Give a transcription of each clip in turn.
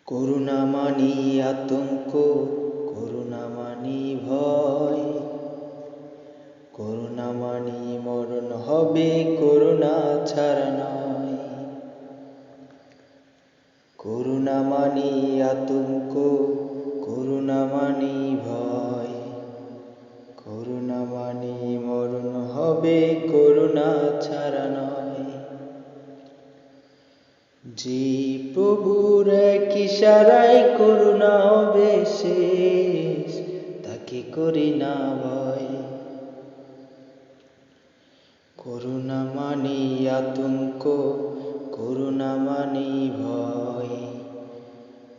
করুণা মানি আতঙ্ক, করুণা মানি ভয়, করুণা মানি মরণ হবে, করুণা ছাড়া নয়। করুণা মানি আতঙ্ক, করুণা মানি ভয়, করুণা মানি মরণ হবে, করুণা ছাড়া নয়। যে প্রভুর এক ইশারায় করুণা হবে শেষ, তাকে করি না ভয়। করুণা মানি আতঙ্ক, করুণা মানি ভয়,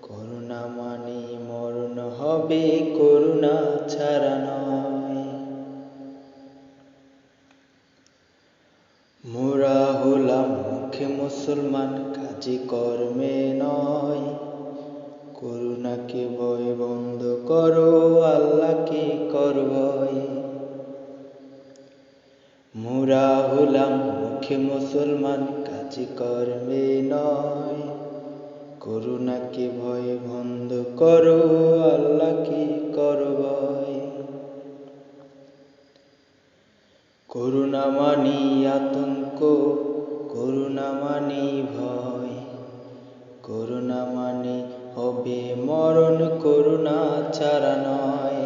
করুণা মানি মরণ হবে, করুণা ছাড়া নয়। মোরা হলাম মুখে মুসলমান, কাজে কর্মে নয়। করুণাকে ভয় বন্ধ করো, আল্লাহকে কর ভয়। মোরা হলাম মুখে মুসলমান, কাজে কর্মে নয়। করুণাকে ভয় বন্ধ করো, আল্লাহকে কর ভয়। করুণা মানি আতঙ্ক, করুণা মানি ভয়, করুণা মানি হবে মরণ, করুণা ছাড়া নয়।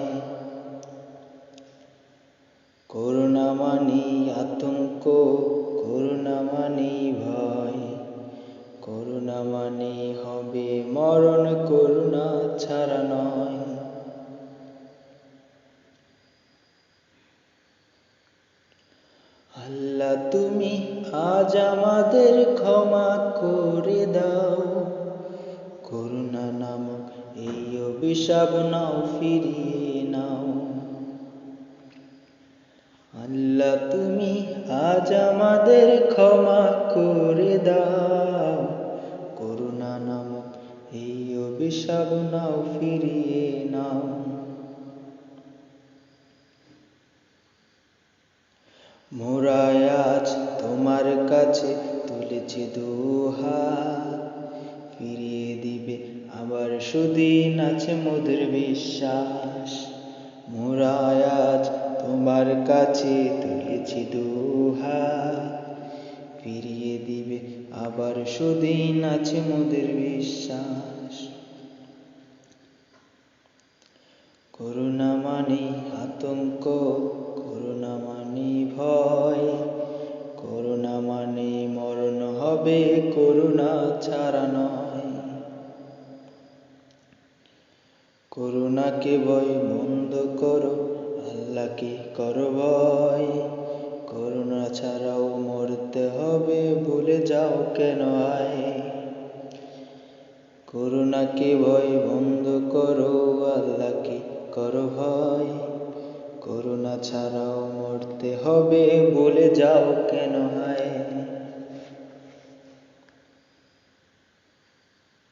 করুণা মানি আতঙ্ক, করুণা মানি ভয়, করুণা মানি হবে মরণ, করুণা ছাড়া নয়। আল্লাহ তুমি আজ আমাদের ক্ষমা করে দাও, করুণা নামক এই অভিশাপ নাও ফিরিয়ে নাও। আল্লাহ তুমি আজ আমাদের ক্ষমা করে দাও, করুণা নামক এই অভিশাপ নাও ফিরিয়ে নাও। মোরা আজ তোমার কাছে তুলেছি দুহাত, ফিরিয়ে দিবে আবার সুদিন আছে মোদের বিশ্বাস। মোরা আজ তোমার কাছে তুলেছি দুহাত, ফিরিয়ে দিবে আবার সুদিন আছে মোদের বিশ্বাস। করুণা মানি আতঙ্ক, করুণা মানি ভয়, করুণা মানি মরণ হবে, করুণা ছাড়া নয়। করুণাকে ভয় বন্ধ করো, আল্লাহকে করো ভয়। করুণা ছাড়াও মরতে হবে, ভুলে যাও কেন আয়। করুণাকে ভয় বন্ধ করো, আল্লাহকে করো ভয়। করুণা ছাড়াও মরতে হবে, ভুলে যাও কেন হায়।